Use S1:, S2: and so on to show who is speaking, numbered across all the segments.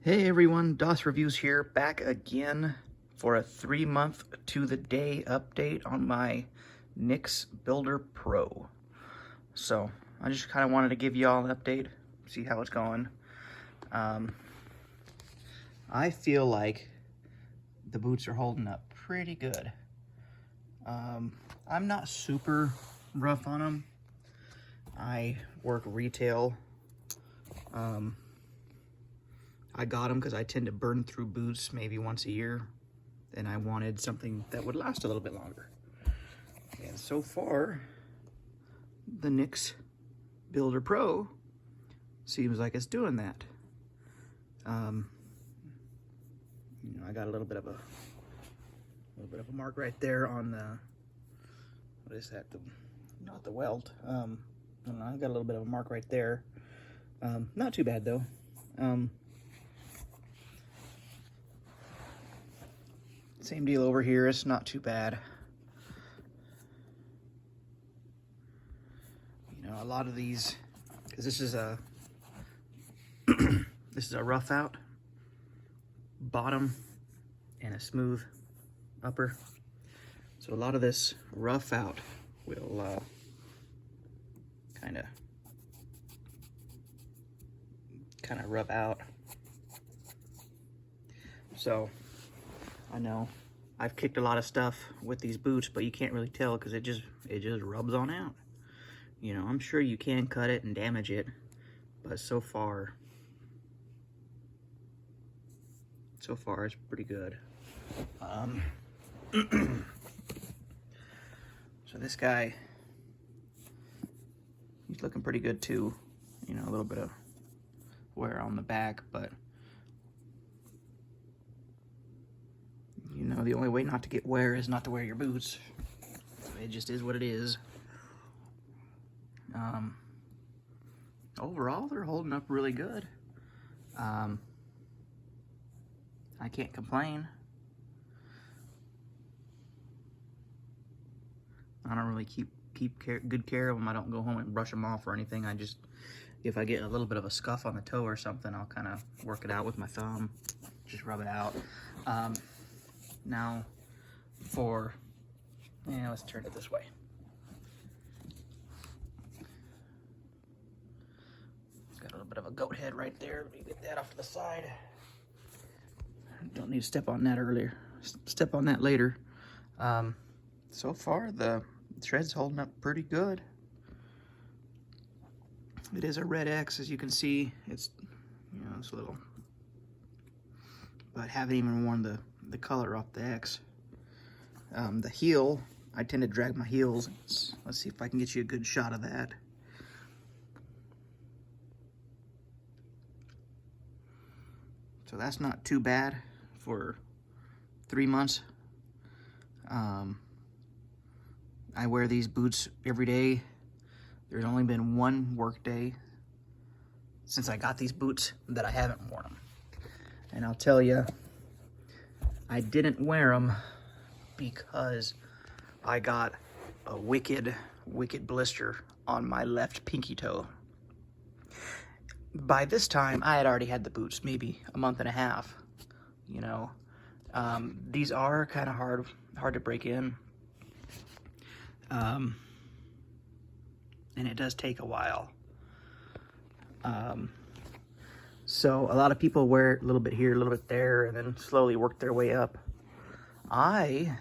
S1: Hey everyone, DOS Reviews here, back again for a 3-month to the day update on my Nix Builder Pro. So I just kind of wanted to give you all an update, see how it's going. I feel like the boots are holding up pretty good. I'm not super rough on them. I work retail. I got them because I tend to burn through boots maybe once a year, and I wanted something that would last a little bit longer. And so far, the Nix Builder Pro seems like it's doing that. I got a little bit of a mark right there on the, what is that? Not the welt. I don't know. I got a little bit of a mark right there. Not too bad though. Same deal over here, it's not too bad. You know, a lot of these, because this is a this is a rough out bottom and a smooth upper. So a lot of this rough out will kind of rub out. So I know I've kicked a lot of stuff with these boots, but you can't really tell because it just rubs on out. You know, I'm sure you can cut it and damage it, but so far it's pretty good. So this guy, he's looking pretty good too. You know, a little bit of wear on the back, but you know, the only way not to get wear is not to wear your boots. It just is what it is. Overall, they're holding up really good. I can't complain. I don't really keep good care of them. I don't go home and brush them off or anything. I just, if I get a little bit of a scuff on the toe or something, I'll kind of work it out with my thumb, just rub it out. Now, let's turn it this way. It's got a little bit of a goat head right there. Let me get that off to the side. Don't need to step on that earlier. Step on that later. So far, the thread's holding up pretty good. It is a red X, as you can see. It's, it's a little, but haven't even worn the color off the X. The heel, I tend to drag my heels. Let's see if I can get you a good shot of that. So that's not too bad for 3 months. I wear these boots every day. There's only been one work day since I got these boots that I haven't worn them. And I'll tell you, I didn't wear them because I got a wicked blister on my left pinky toe. By this time, I had already had the boots maybe a month and a half, you know. These are kind of hard to break in. And it does take a while. So a lot of people wear it a little bit here, a little bit there, and then slowly work their way up. I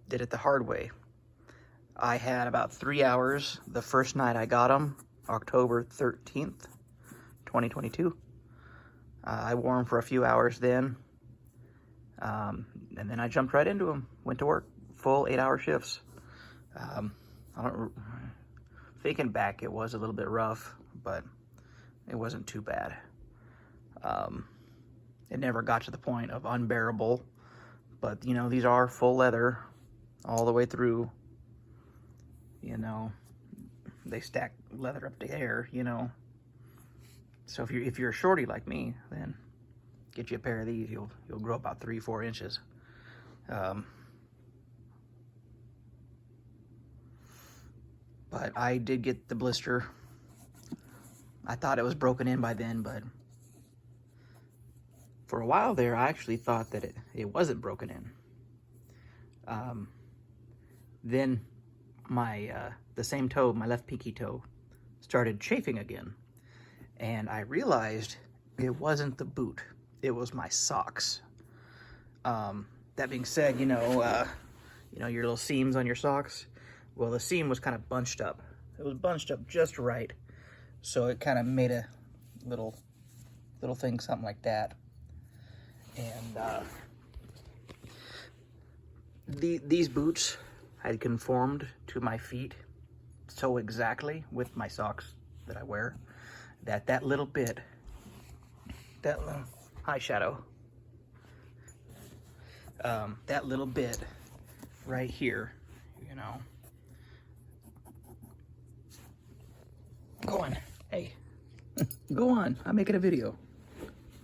S1: did it the hard way. I had about 3 hours the first night I got them, October 13th, 2022. I wore them for a few hours then, and then I jumped right into them, went to work, full 8-hour shifts. Thinking back, it was a little bit rough, but it wasn't too bad. It never got to the point of unbearable, but you know, these are full leather all the way through. You know, they stack leather up to air, you know. So if you're a shorty like me, then get you a pair of these. You'll grow about 3-4 inches. But I did get the blister. I thought it was broken in by then, but For a while there, I actually thought that it wasn't broken in. Then the same toe, my left pinky toe, started chafing again. And I realized it wasn't the boot, it was my socks. That being said, you know your little seams on your socks? Well, the seam was kind of bunched up. It was bunched up just right. So it kind of made a little thing, something like that. And these boots had conformed to my feet so exactly with my socks that I wear that little bit, that little eyeshadow, that little bit right here, you know. Go on, hey, go on, I'm making a video.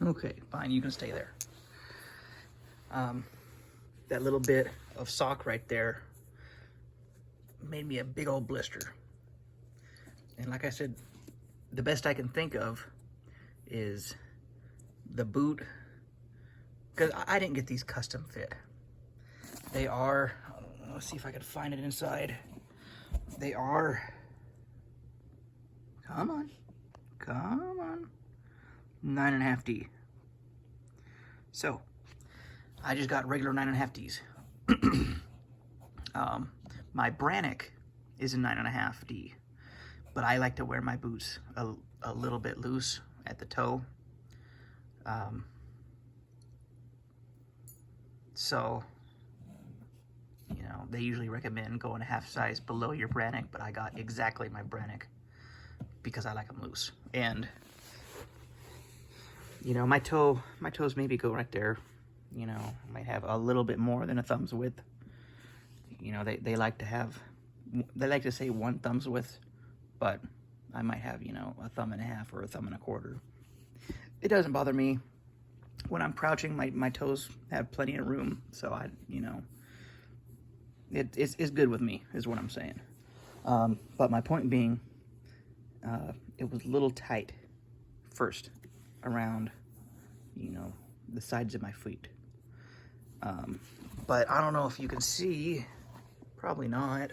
S1: Okay, fine, you can stay there. That little bit of sock right there made me a big old blister. And like I said, the best I can think of is the boot, because I didn't get these custom fit. They are, let's see if I can find it inside. They are, come on, 9.5D. So, I just got regular 9.5Ds. My Brannick is a 9.5D, but I like to wear my boots a little bit loose at the toe. So, you know, they usually recommend going a half size below your Brannick, but I got exactly my Brannick because I like them loose. And, you know, my toes maybe go right there. You know, might have a little bit more than a thumb's width. You know, they like to say 1 thumb's width, but I might have, you know, a 1.5 thumbs or a 1.25 thumbs. It doesn't bother me. When I'm crouching, my toes have plenty of room, so you know, it's good with me, is what I'm saying. But my point being, it was a little tight first around, you know, the sides of my feet. But I don't know if you can see, probably not.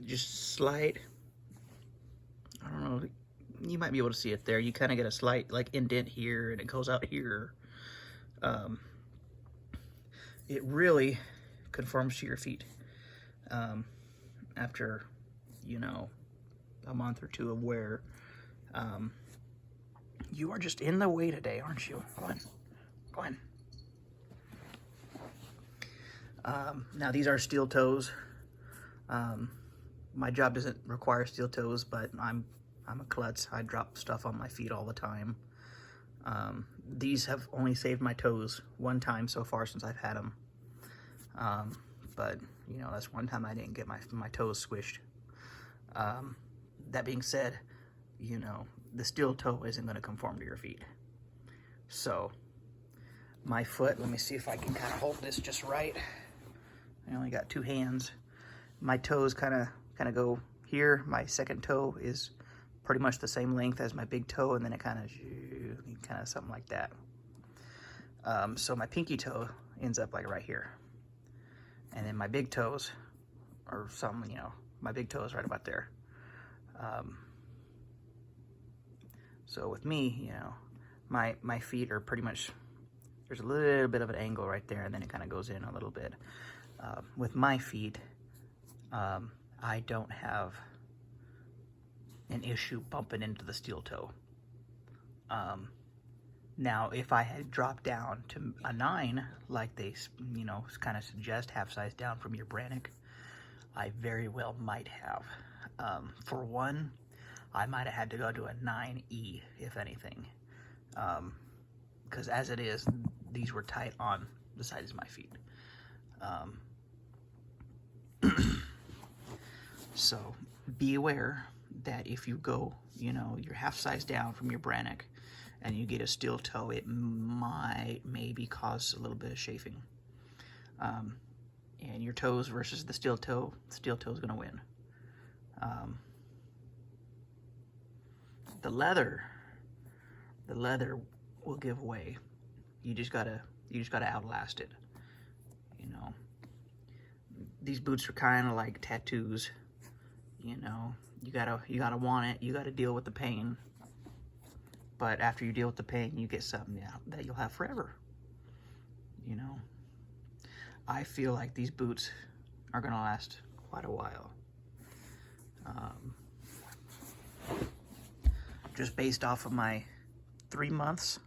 S1: Just slight, I don't know, you might be able to see it there. You kind of get a slight like indent here and it goes out here. It really conforms to your feet after, you know, a month or two of wear. You are just in the way today, aren't you? Go on. Now these are steel toes. My job doesn't require steel toes, but I'm a klutz. I drop stuff on my feet all the time. These have only saved my toes 1 time so far since I've had them. But you know, that's 1 time I didn't get my toes squished. That being said, you know, the steel toe isn't going to conform to your feet. So my foot, let me see if I can kind of hold this just right. I only got 2 hands. My toes kind of go here. My second toe is pretty much the same length as my big toe, and then it kind of something like that. So my pinky toe ends up like right here, and then my big toes are some, you know, my big toe is right about there. So with me, you know, my feet are pretty much, there's a little bit of an angle right there, and then it kind of goes in a little bit. With my feet, I don't have an issue bumping into the steel toe. Now, if I had dropped down to a 9, like they, you know, kind of suggest, half size down from your Brannick, I very well might have. For one, I might have had to go to a 9E, if anything. Because as it is, these were tight on the sides of my feet. So be aware that if you go, you know, you're half size down from your Brannick and you get a steel toe, it maybe cause a little bit of chafing. And your toes versus the steel toe is going to win. The leather the leather will give way. You just gotta outlast it. You know, these boots are kind of like tattoos. You know, you gotta want it. You gotta deal with the pain. But after you deal with the pain, you get something that you'll have forever. You know, I feel like these boots are gonna last quite a while. Just based off of my 3 months,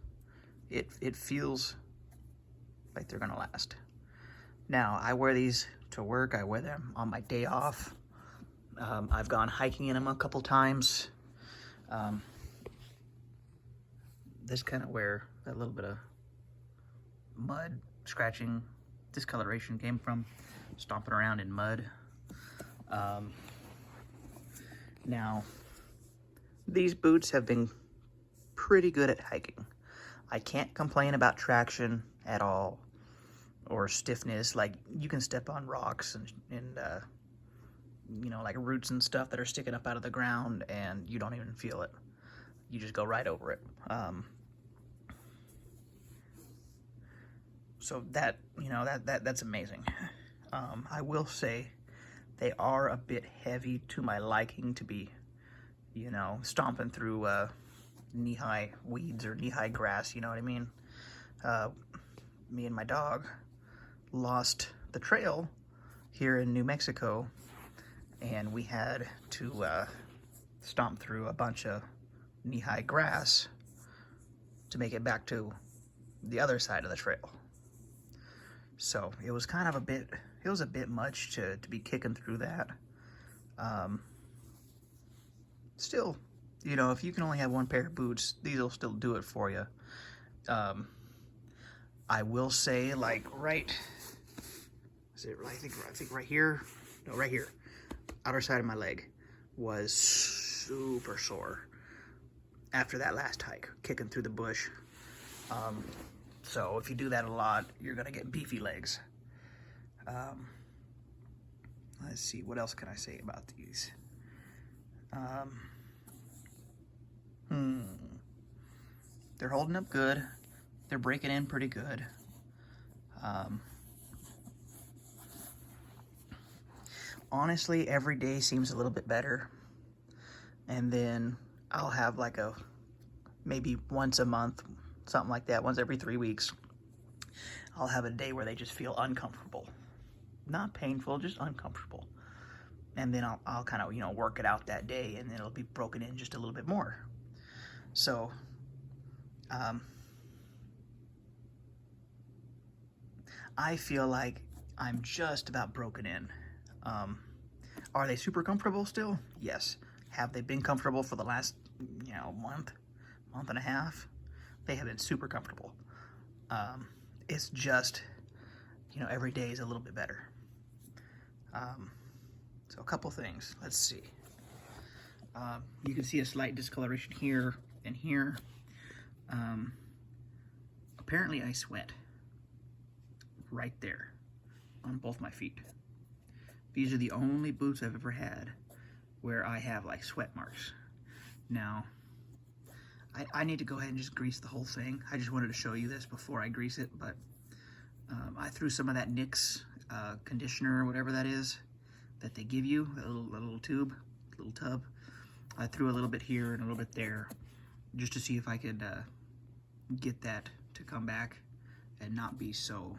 S1: it feels like they're gonna last. Now, I wear these to work. I wear them on my day off. I've gone hiking in them a couple times. This kind of where that little bit of mud scratching discoloration came from, stomping around in mud. Now, these boots have been pretty good at hiking. I can't complain about traction at all, or stiffness. Like, you can step on rocks and you know, like roots and stuff that are sticking up out of the ground, and you don't even feel it. You just go right over it. So that, you know, that's amazing. I will say they are a bit heavy to my liking to be, you know, stomping through knee-high weeds or knee-high grass, you know what I mean? Me and my dog lost the trail here in New Mexico, and we had to stomp through a bunch of knee-high grass to make it back to the other side of the trail. So it was kind of a bit much to be kicking through that. Still, you know, if you can only have one pair of boots, these will still do it for you. I will say, like, I think right here, no, right here, outer side of my leg was super sore after that last hike, kicking through the bush. So if you do that a lot, you're gonna get beefy legs. Let's see, what else can I say about these? They're holding up good. They're breaking in pretty good. Honestly, every day seems a little bit better. And then I'll have like maybe once a month, something like that, once every 3 weeks, I'll have a day where they just feel uncomfortable. Not painful, just uncomfortable. And then I'll kind of, you know, work it out that day, and then it'll be broken in just a little bit more. So, I feel like I'm just about broken in. Are they super comfortable still? Yes. Have they been comfortable for the last, you know, month and a half? They have been super comfortable. It's just, you know, every day is a little bit better. So a couple things. Let's see. You can see a slight discoloration here and here. Apparently I sweat right there on both my feet. These are the only boots I've ever had where I have like sweat marks. Now, I need to go ahead and just grease the whole thing. I just wanted to show you this before I grease it, but I threw some of that NYX conditioner or whatever that is that they give you, that little tub. I threw a little bit here and a little bit there just to see if I could get that to come back and not be so,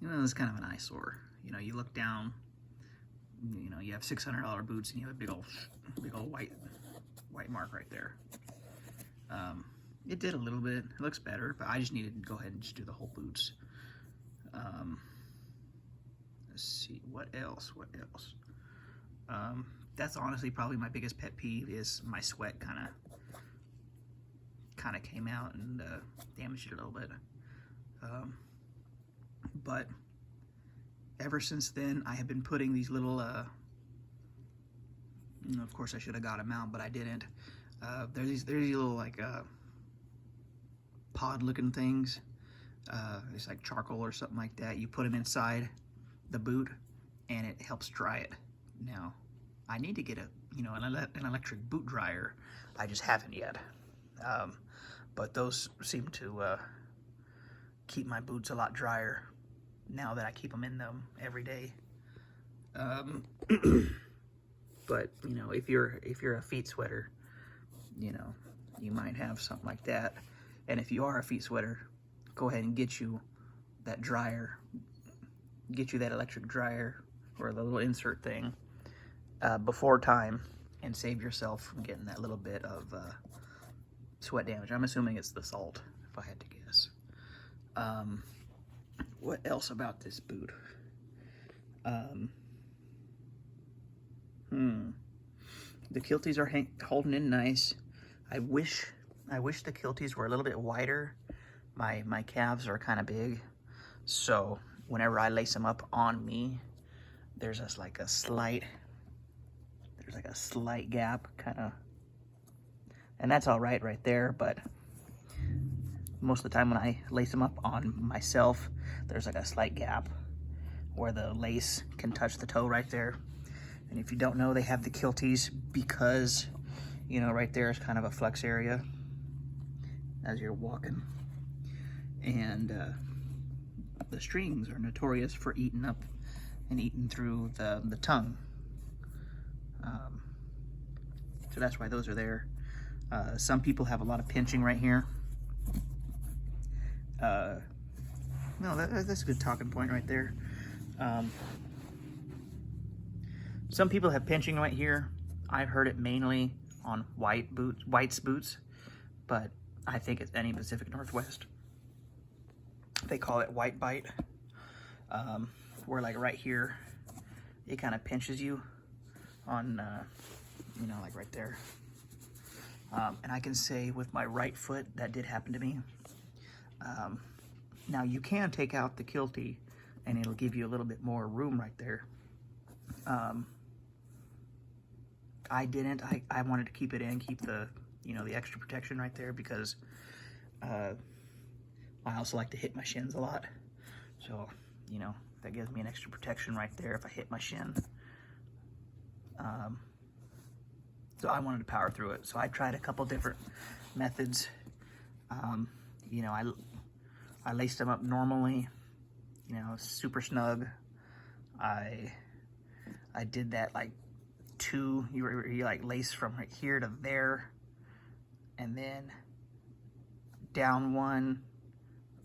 S1: you know, it's kind of an eyesore. You know, you look down, you know, you have $600 boots and you have a big old white mark right there. It did a little bit. It looks better, but I just needed to go ahead and just do the whole boots. Let's see, what else? That's honestly probably my biggest pet peeve is my sweat kind of came out and damaged it a little bit. But ever since then, I have been putting these little, you know, of course I should have got them out, but I didn't. There's these little like pod looking things. It's like charcoal or something like that. You put them inside the boot and it helps dry it. Now, I need to get an electric boot dryer. I just haven't yet. But those seem to keep my boots a lot drier now that I keep them in them every day. But you know, if you're a feet sweater, you know, you might have something like that. And if you are a feet sweater, go ahead and get you that dryer, get you that electric dryer or the little insert thing before time, and save yourself from getting that little bit of sweat damage. I'm assuming it's the salt, if I had to guess. What else about this boot? The kilties are holding in nice. I wish the kilties were a little bit wider. My calves are kind of big, so whenever I lace them up on me, there's just like a slight gap, kind of, and that's all right there. But most of the time when I lace them up on myself, there's like a slight gap where the lace can touch the toe right there. And if you don't know, they have the kilties because, you know, right there is kind of a flex area as you're walking. And the strings are notorious for eating up and eating through the tongue. So that's why those are there. Some people have a lot of pinching right here. No, that's a good talking point right there. Some people have pinching right here. I've heard it mainly on white's boots, but I think it's any Pacific Northwest. They call it white bite, where like right here, it kind of pinches you on, you know, like right there. And I can say with my right foot, that did happen to me. Now you can take out the kiltie and it'll give you a little bit more room right there. I didn't. I wanted to keep it in, keep the, you know, the extra protection right there, because I also like to hit my shins a lot. So, you know, that gives me an extra protection right there if I hit my shin. So I wanted to power through it. So I tried a couple different methods. You know, I laced them up normally, you know, super snug. I did that like you like lace from right here to there, and then down one,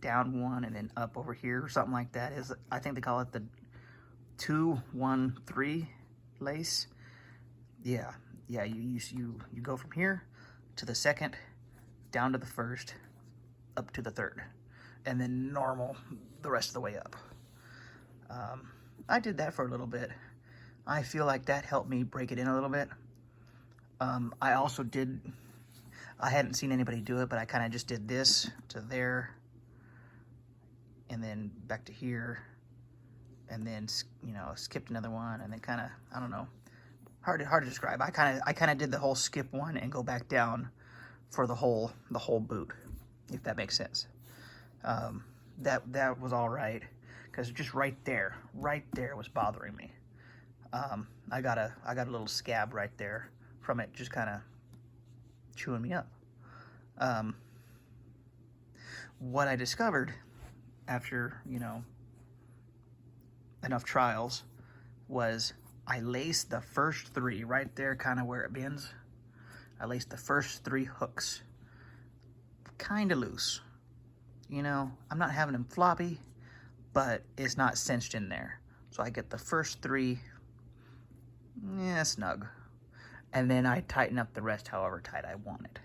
S1: and then up over here or something like that. I think they call it the 2-1-3 lace. Yeah, you go from here to the second, down to the first, up to the third, and then normal the rest of the way up. I did that for a little bit. I feel like that helped me break it in a little bit. I also did, I hadn't seen anybody do it, but I kind of just did this to there, and then back to here, and then, you know, skipped another one, and then kind of, I don't know, hard to describe. I kind of did the whole skip one and go back down for the whole boot, if that makes sense. That was all right, because just right there was bothering me. I got a little scab right there from it, just kind of chewing me up. What I discovered after, you know, enough trials was I laced the first 3 right there, kind of where it bends. I laced the first 3 hooks kind of loose. You know, I'm not having them floppy, but it's not cinched in there. So I get the first 3, snug. And then I tighten up the rest however tight I want it.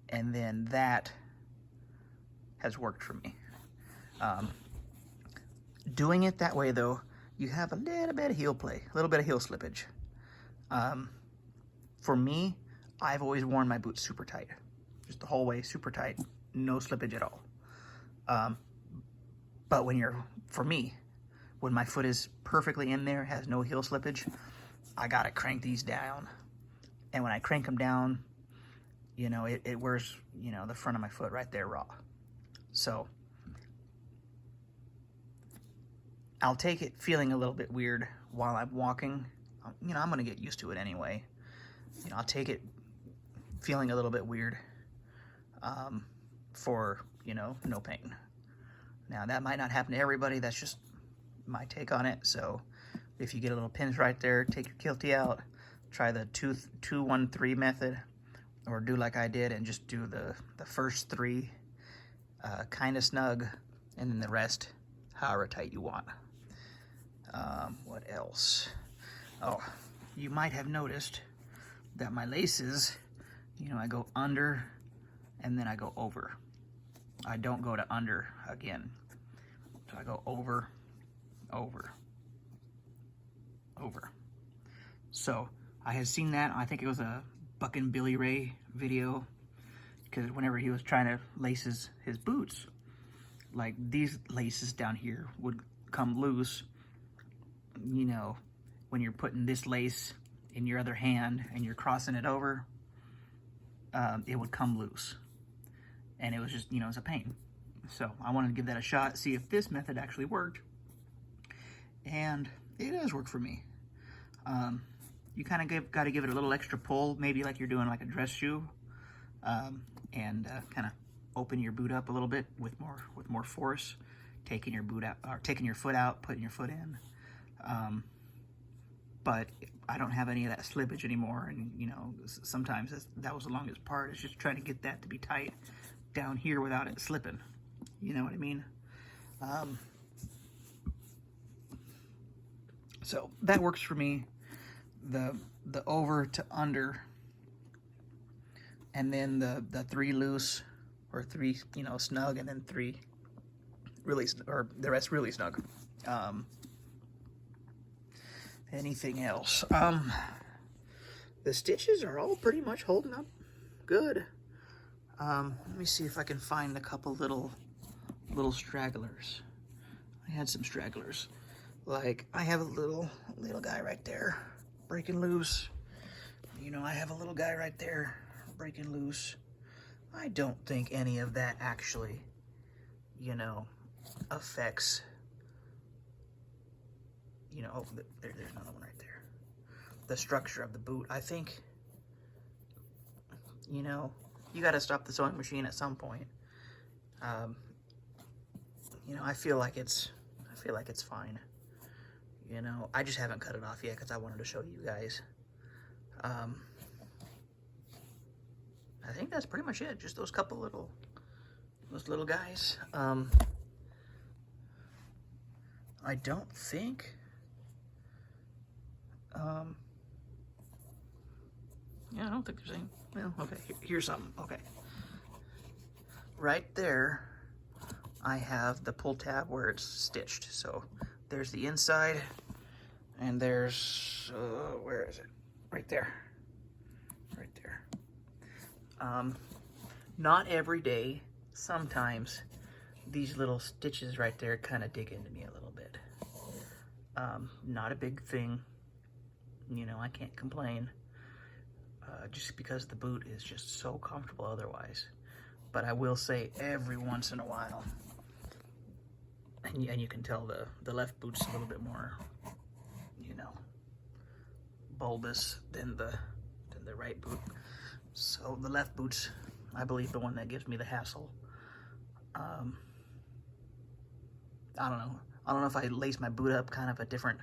S1: And then that has worked for me. Doing it that way though, you have a little bit of heel play, a little bit of heel slippage. For me, I've always worn my boots super tight. Just the whole way, super tight, no slippage at all. But for me, when my foot is perfectly in there, has no heel slippage, I gotta crank these down. And when I crank them down, you know, it wears, you know, the front of my foot right there raw. So I'll take it feeling a little bit weird while I'm walking. You know, I'm gonna get used to it anyway. You know, I'll take it feeling a little bit weird for, you know, no pain. Now, that might not happen to everybody. That's just my take on it. So if you get a little pinch right there, take your kiltie out, try the 2-1-3 method, or do like I did and just do the first 3 kind of snug, and then the rest however tight you want. What else? Oh, you might have noticed that my laces, you know, I go under and then I go over. I don't go to under again. So I go over, over, over. So I had seen that, I think it was a Buckin' Billy Ray video, because whenever he was trying to lace his boots, like these laces down here would come loose, you know, when you're putting this lace in your other hand and you're crossing it over, it would come loose. And it was just, you know, it's a pain. So I wanted to give that a shot, see if this method actually worked. And it does work for me. You kind of got to give it a little extra pull, maybe like you're doing like a dress shoe, and kind of open your boot up a little bit with more force, taking your boot out, or taking your foot out, putting your foot in. But I don't have any of that slippage anymore, and you know, sometimes that was the longest part. It's just trying to get that to be tight down here without it slipping. You know what I mean? So that works for me. The over to under, and then the 3 loose, or 3, you know, snug, and then 3 really, or the rest really snug. Anything else? The stitches are all pretty much holding up good. Let me see if I can find a couple little stragglers. I had some stragglers. Like, I have a little guy right there breaking loose. You know, I have a little guy right there breaking loose. I don't think any of that actually, you know, affects, you know, oh, there's another one right there. The structure of the boot. I think, you know, you got to stop the sewing machine at some point. You know, I feel like it's fine. You know, I just haven't cut it off yet because I wanted to show you guys. I think that's pretty much it. Just those couple those little guys. I don't think. Yeah, I don't think there's any. Well, okay. Here's something. Okay. Right there, I have the pull tab where it's stitched. So there's the inside, and there's where is it? Right there. Right there. Not every day. Sometimes these little stitches right there kind of dig into me a little bit. Not a big thing. You know, I can't complain. Just because the boot is just so comfortable otherwise. But I will say every once in a while, and you can tell the left boot's a little bit more, you know, bulbous than the right boot. So the left boot's, I believe, the one that gives me the hassle. I don't know. I don't know if I lace my boot up kind of a different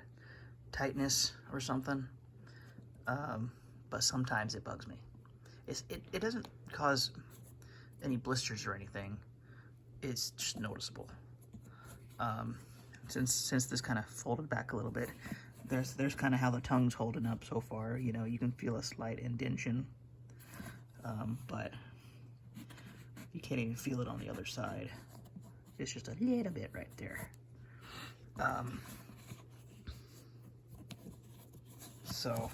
S1: tightness or something. But sometimes it bugs me. It doesn't cause any blisters or anything. It's just noticeable. Since this kind of folded back a little bit, there's kind of how the tongue's holding up so far. You know, you can feel a slight indentation, but you can't even feel it on the other side. It's just a little bit right there. So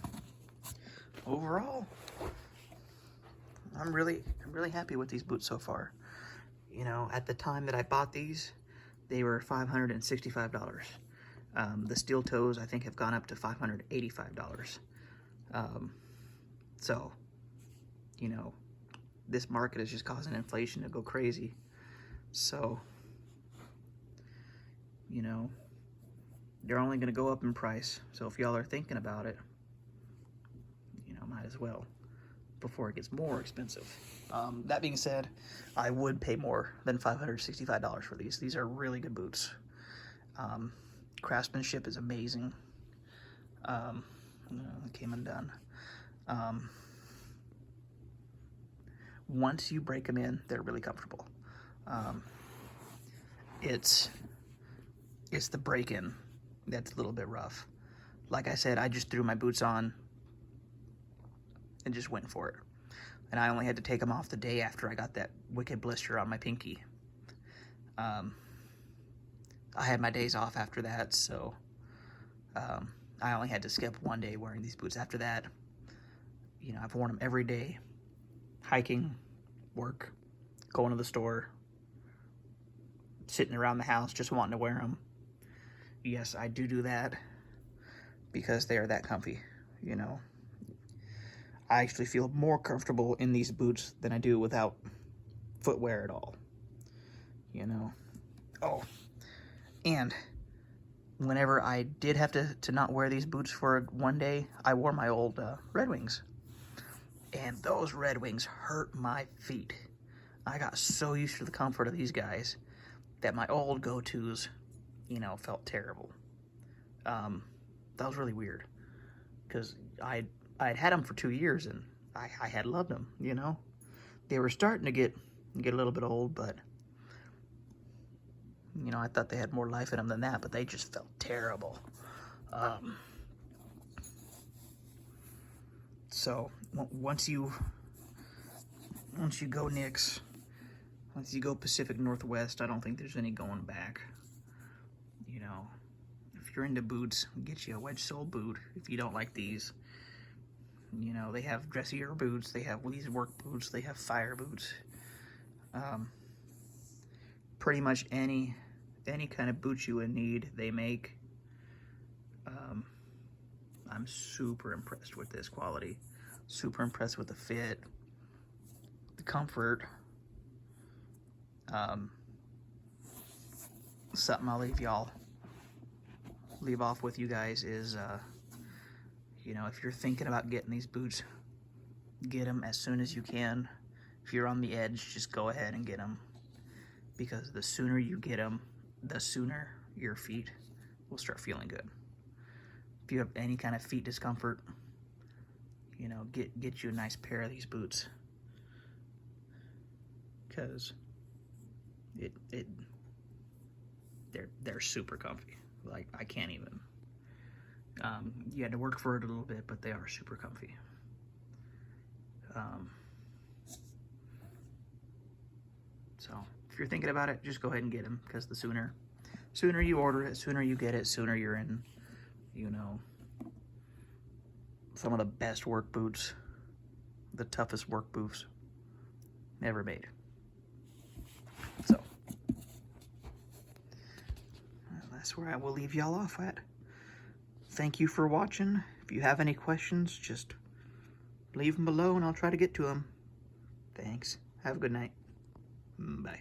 S1: overall, I'm really happy with these boots so far. You know, at the time that I bought these, they were $565. The steel toes, I think, have gone up to $585. So, you know, this market is just causing inflation to go crazy. So, you know, they're only going to go up in price. So if y'all are thinking about it, you know, might as well. before it gets more expensive. That being said, I would pay more than $565 for these. These are really good boots. Craftsmanship is amazing. It came undone. Once you break them in, they're really comfortable. It's the break-in that's a little bit rough. Like I said, I just threw my boots on and just went for it. And I only had to take them off the day after I got that wicked blister on my pinky. I had my days off after that, so I only had to skip one day wearing these boots. After that, you know, I've worn them every day. Hiking, work, going to the store, sitting around the house just wanting to wear them. Yes, I do that because they are that comfy, you know. I actually feel more comfortable in these boots than I do without footwear at all, you know. Oh, and whenever I did have to not wear these boots for one day, I wore my old Red Wings. And those Red Wings hurt my feet. I got so used to the comfort of these guys that my old go-tos, you know, felt terrible. That was really weird because I'd had them for 2 years and I had loved them, you know. They were starting to get a little bit old, but you know, I thought they had more life in them than that, but they just felt terrible. So once you go Nicks, once you go Pacific Northwest, I don't think there's any going back. You know, if you're into boots, get you a wedge sole boot. If you don't like these, you know, they have dressier boots, they have these work boots, they have fire boots. Pretty much any kind of boot you would need, they make. I'm super impressed with this quality. Super impressed with the fit, the comfort. Something I'll leave off with you guys is, you know, if you're thinking about getting these boots, get them as soon as you can. If you're on the edge, just go ahead and get them, because the sooner you get them, the sooner your feet will start feeling good. If you have any kind of feet discomfort, you know, get you a nice pair of these boots, because they're super comfy. Like, I can't even. You had to work for it a little bit, but they are super comfy. So if you're thinking about it, just go ahead and get them, because the sooner you order it, sooner you get it, sooner you're in, you know, some of the best work boots, the toughest work boots ever made. So that's where I will leave y'all off at. Thank you for watching. If you have any questions, just leave them below and I'll try to get to them. Thanks. Have a good night. Bye.